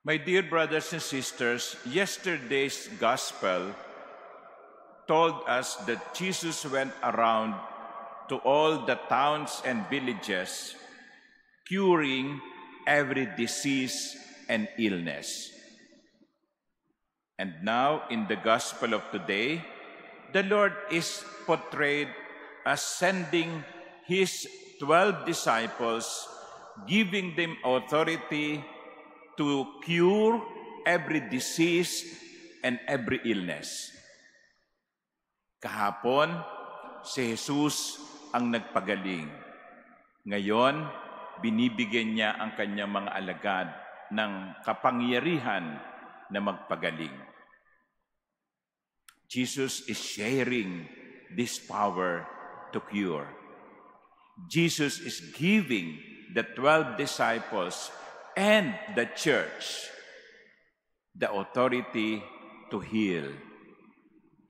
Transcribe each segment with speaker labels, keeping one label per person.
Speaker 1: My dear brothers and sisters, yesterday's gospel told us that Jesus went around to all the towns and villages, curing every disease and illness. And now, in the gospel of today, the Lord is portrayed as sending His 12 disciples, giving them authority to cure every disease and every illness. Kahapon, si Jesus ang nagpagaling. Ngayon, binibigyan niya ang kanyang mga alagad ng kapangyarihan na magpagaling. Jesus is sharing this power to cure. Jesus is giving the 12 disciples and the church the authority to heal.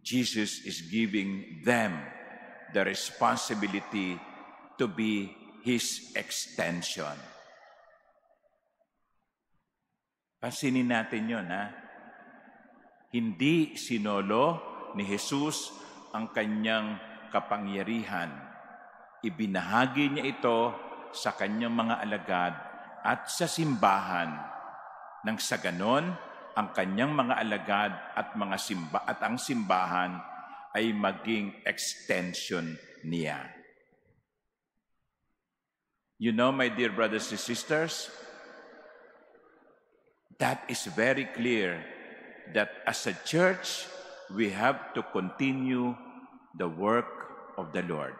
Speaker 1: Jesus is giving them the responsibility to be His extension. Pansinin natin yun, ha? Hindi sinolo ni Jesus ang kanyang kapangyarihan. Ibinahagi niya ito sa kanyang mga alagad at sa simbahan. Nang sa ganon, ang kanyang mga alagad at ang simbahan ay maging extension niya. You know, my dear brothers and sisters, that is very clear that as a church, we have to continue the work of the Lord.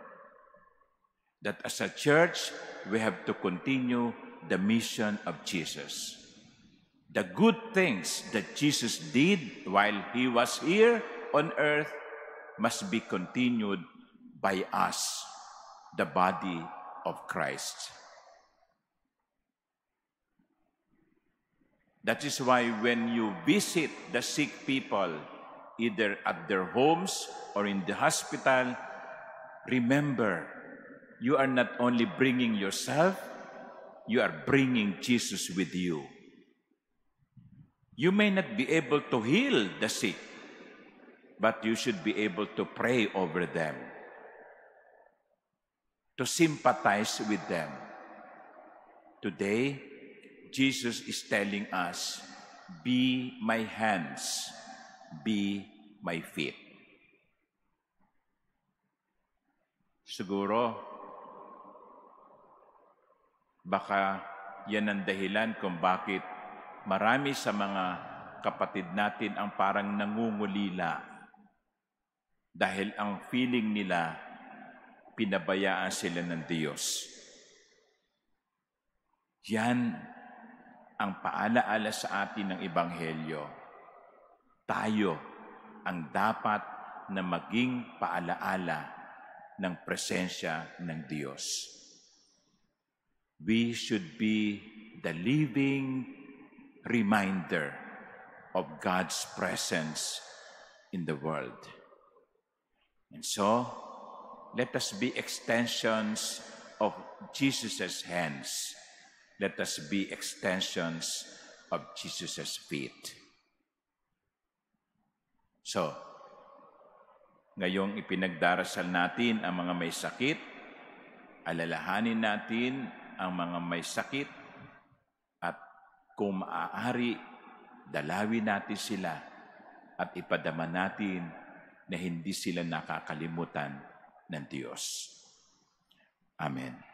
Speaker 1: That as a church, we have to continue the mission of Jesus. The good things that Jesus did while He was here on earth must be continued by us, the body of Christ. That is why when you visit the sick people, either at their homes or in the hospital, remember, you are not only bringing yourself, you are bringing Jesus with you. You may not be able to heal the sick, but you should be able to pray over them, to sympathize with them. Today, Jesus is telling us, be my hands, be my feet. Siguro, baka yan ang dahilan kung bakit marami sa mga kapatid natin ang parang nangungulila dahil ang feeling nila pinabayaan sila ng Diyos. Yan ang paalaala sa atin ng Ebanghelyo. Tayo ang dapat na maging paalaala ng presensya ng Diyos. We should be the living reminder of God's presence in the world. And so, let us be extensions of Jesus' hands. Let us be extensions of Jesus' feet. So, ngayong ipinagdarasal natin ang mga may sakit, alalahanin natin ang mga may sakit at kung maaari, dalawin natin sila at ipadama natin na hindi sila nakakalimutan ng Diyos. Amen.